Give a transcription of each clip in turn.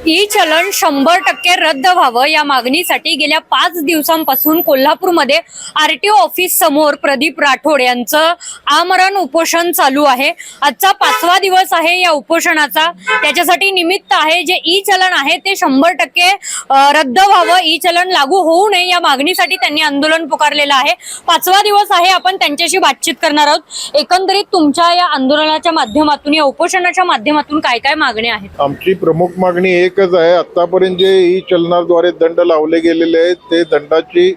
E चलन 100% रद्द व्हावं या मागणीसाठी गेल्या 5 दिवसांपासून कोल्हापूरमध्ये आरटीओ ऑफिस समोर प्रदीप राठोड यांचं आमरण उपोषण चालू आहे। आजचा 5वा दिवस आहे या उपोषणाचा। त्याच्यासाठी निमित्त आहे जे ई चलन आहे ते 100% रद्द व्हावं, ई चलन लागू होऊ नये या मागणीसाठी त्यांनी आंदोलन पुकारलेलं आहे। 5वा दिवस आहे, आपण त्यांच्याशी बातचीत करणार आहोत। एकंदरीत तुमच्या या आंदोलनाच्या माध्यमातून, या उपोषणाच्या माध्यमातून काय काय मागण्या आहेत? आमची प्रमुख मागणी एकच आहे, आतापर्यंत जे ई चलनाद्वारे दंड लावले गेलेले आहेत ते दंडाची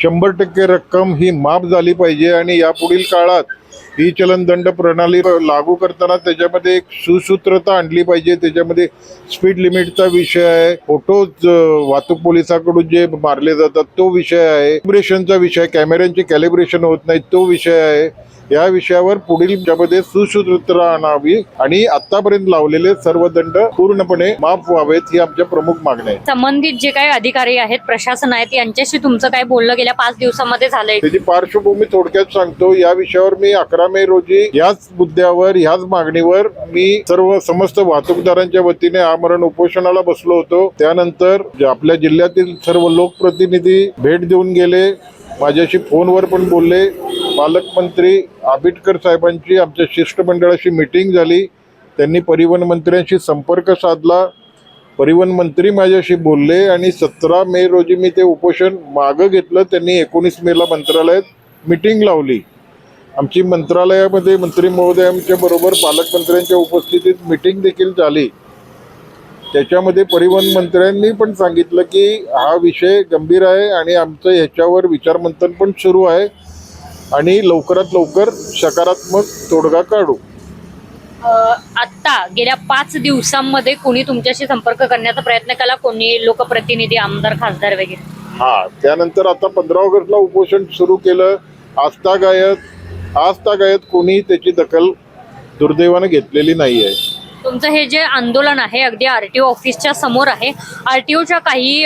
100% रक्कम ही माफ झाली पाहिजे आणि यापुढील काळात ई चलन दंड प्रणाली लागू करताना त्याच्यामध्ये एक सुसूत्रता आणली पाहिजे। त्याच्यामध्ये स्पीड लिमिटचा विषय आहे, फोटो वाहतूक पोलिसांकडून जे मारले जातात तो विषय आहे, कॅलिब्रेशनचा विषय, कॅमेऱ्यांचे कॅलिब्रेशन होत नाही तो विषय आहे। या विषयावर पुढील ज्यामध्ये सुसूत्रता आणावी आणि आतापर्यंत लावलेले सर्व दंड पूर्णपणे माफ व्हावेत, ही आमच्या प्रमुख मागणी आहे। संबंधित जे काही अधिकारी आहेत, प्रशासन आहेत, यांच्याशी तुमचं काय बोलणं गेल्या 5 दिवसांमध्ये झालंय? त्याची पार्श्वभूमी थोडक्यात सांगतो। या विषयावर मी 11 मे रोजी याच मुद्द्यावर, ह्याच मागणीवर मी समस्त वाहतूकदारांच्या वतीने आमरण उपोषणाला बसलो होतो। त्यानंतर आपल्या जिल्ह्यातील सर्व लोकप्रतिनिधी भेट देऊन गेले, माझ्याशी फोनवर पण बोलले। पालकमंत्री आबिटकर साहेबांची आमच्या शिष्टमंडळाशी मीटिंग झाली, त्यांनी परिवहन मंत्र्यांशी संपर्क साधला, परिवहन मंत्री माझ्याशी बोलले आणि 17 मे रोजी मी ते उपोषण मागं घेतलं। त्यांनी 19 मेला मंत्रालयात मीटिंग लावली। आमची मंत्रालयामध्ये मंत्री महोदयांच्या बरोबर पालकमंत्र्यांच्या उपस्थितीत मीटिंग देखील झाली। त्याच्यामध्ये परिवहन मंत्र्यांनी पण सांगितलं की हा विषय गंभीर आहे आणि आमचं ह्याच्यावर विचारमंथन पण सुरू आहे आणि लवकरात लवकर सकारात्मक तोडगा काढू। आता गेल्या 5 दिवसांमध्ये कोणी तुमच्याशी संपर्क करण्याचा प्रयत्न केला? कोणी लोकप्रतिनिधी, आमदार, खासदार वगैरे? त्यानंतर आता 15 ऑगस्टला उपोषण सुरू केलं। आजतागायत कोणी त्याची दखल दुर्दैवाने घेतलेली नाही आहे। तुमचं हे जे आंदोलन आहे अगदी आरटीओ ऑफिसच्या समोर आहे, आरटीओच्या काही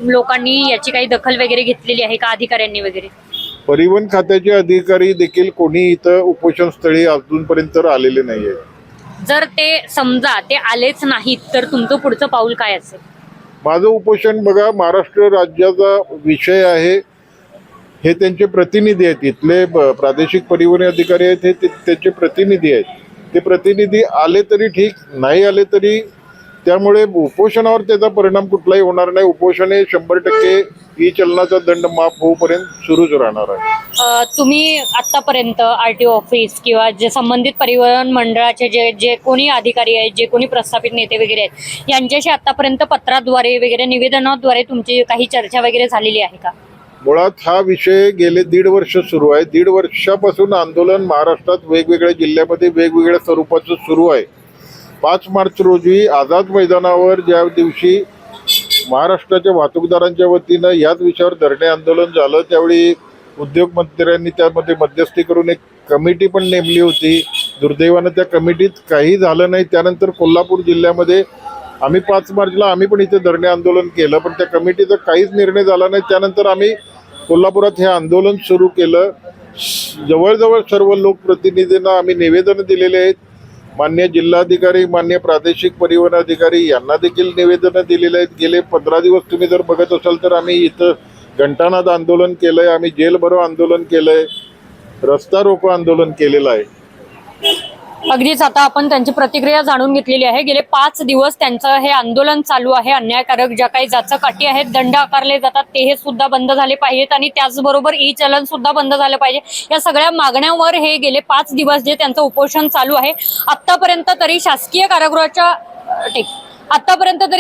लोकांनी याची काही दखल वगैरे घेतलेली आहे का, अधिकाऱ्यांनी वगैरे? परिवहन खात्याचे अधिकारी देखील कोणी इथं उपोषण स्थळी अजूनपर्यंत आलेले नाहीये। जर ते समजा ते आलेच नाहीत तर तुमचं पुढचं पाऊल काय असेल? माझं उपोषण बघा, महाराष्ट्र राज्याचा विषय आहे, हे त्यांचे प्रतिनिधी आहेत, इथले प्रादेशिक परिवहन अधिकारी आहेत, हे त्यांचे प्रतिनिधी आहेत। ते प्रतिनिधी आले तरी ठीक, नाही आले तरी त्यामुळे उपोषणावर त्याचा परिणाम कुठलाही होणार नाही। उपोषण हे 100% ई चलनाचा दंड माफ होऊपर्यंत सुरूच राहणार आहे। तुम्ही आतापर्यंत आरटीओ ऑफिस किंवा जे संबंधित परिवहन मंडळाचे जे कोणी अधिकारी आहेत, जे कोणी प्रस्थापित नेते वगैरे आहेत, यांच्याशी आतापर्यंत पत्राद्वारे वगैरे, निवेदनाद्वारे तुमची काही चर्चा वगैरे झालेली आहे का? मुळात हा विषय गेले 1.5 वर्ष सुरू आहे। 1.5 वर्षापासून आंदोलन महाराष्ट्रात वेगवेगळ्या जिल्ह्यामध्ये वेगवेगळ्या स्वरूपाचं सुरू आहे। 5 मार्च रोजी आझाद मैदानावर ज्या दिवशी महाराष्ट्राच्या वाहतूकदारांच्या वतीनं याच विषयावर धरणे आंदोलन झालं, त्यावेळी उद्योग मंत्र्यांनी त्यामध्ये मध्यस्थी करून एक कमिटी पण नेमली होती। दुर्दैवानं त्या कमिटीत काही झालं नाही। त्यानंतर कोल्हापूर जिल्ह्यामध्ये आम्ही 5 मार्चला आम्ही पण इथे धरणे आंदोलन केलं, पण त्या कमिटीचा काहीच निर्णय झाला नाही। त्यानंतर आम्ही कोल्हापुरात हे आंदोलन सुरू केलं। जवळजवळ सर्व लोकप्रतिनिधींना आम्ही निवेदन दिलेले आहेत। मान्य जिल्हाधिकारी, मान्य प्रादेशिक परिवहन अधिकारी यांना देखील निवेदनं दिलेले आहेत। गेले 15 दिवस तुम्ही जर बघत असाल तर आम्ही इथं घंटानाद आंदोलन केलंय, आम्ही जेल भरो आंदोलन केलंय, रस्ता रोको आंदोलन केलेलं आहे। अगदीच आता आपण त्यांची प्रतिक्रिया जाणून घेतलेली आहे। गेले 5 दिवस त्यांचं हे आंदोलन चालू आहे। अन्यायकारक ज्या काही जाचकाठी आहेत, दंड आकारले जातात, ते हे सुद्धा बंद झाले पाहिजेत आणि त्याचबरोबर ई चलन सुद्धा बंद झालं पाहिजे। या सगळ्या मागण्यांवर हे गेले 5 दिवस जे त्यांचं उपोषण चालू आहे। आतापर्यंत तरी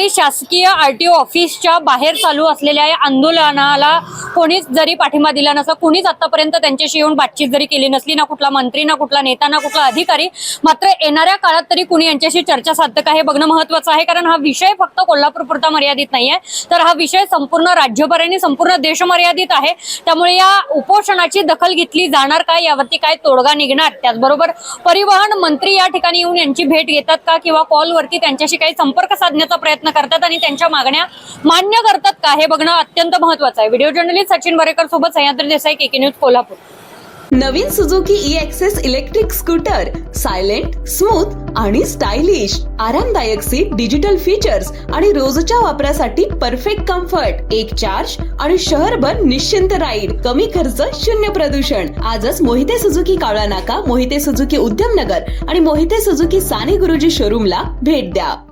शासकीय आरटीओ ऑफिसच्या बाहेर चालू असलेल्या या आंदोलनाला कोणीच जरी पाठिंबा दिला नसला, कोणीच आतापर्यंत त्यांच्याशी येऊन बातचीत जरी केली नसली, ना कुठला मंत्री, ना कुठला नेता, ना कुठला अधिकारी, मात्र येणाऱ्या काळात तरी कुणी यांच्याशी चर्चा साधतं का हे बघणं महत्वाचं आहे। कारण हा विषय फक्त कोल्हापूरपुरता मर्यादित नाहीये, तर हा विषय संपूर्ण राज्यभर आणि संपूर्ण देश मर्यादित आहे। त्यामुळे या उपोषणाची दखल घेतली जाणार का, यावरती काय तोडगा निघणार? त्याचबरोबर परिवहन मंत्री या ठिकाणी येऊन यांची भेट घेतात का, किंवा कॉलवरती त्यांच्याशी काही संपर्क साधण्याचा प्रयत्न करतात आणि त्यांच्या मागण्या मान्य करतात का, हे बघणं अत्यंत महत्त्वाचं आहे। व्हिडिओ जर्नलिस्ट सचिन बरेकर सोबत सह्याद्री देसाई, केके न्यूज, कोल्हापूर। नवीन Suzuki e access electric scooter silent, smooth आणि स्टायलिश, आरामदायक सीट, डिजिटल फीचर्स आणि रोजच्या वापरासाठी परफेक्ट कम्फर्ट, एक चार्ज आणि शहरभर निश्चिंत राईड, कमी खर्च, शून्य प्रदूषण. आजच मोहिते सुझुकी कावळा नाका, मोहिते सुझुकी उद्यमनगर आणि मोहिते सुझुकी साने गुरुजी शोरूमला भेट द्या.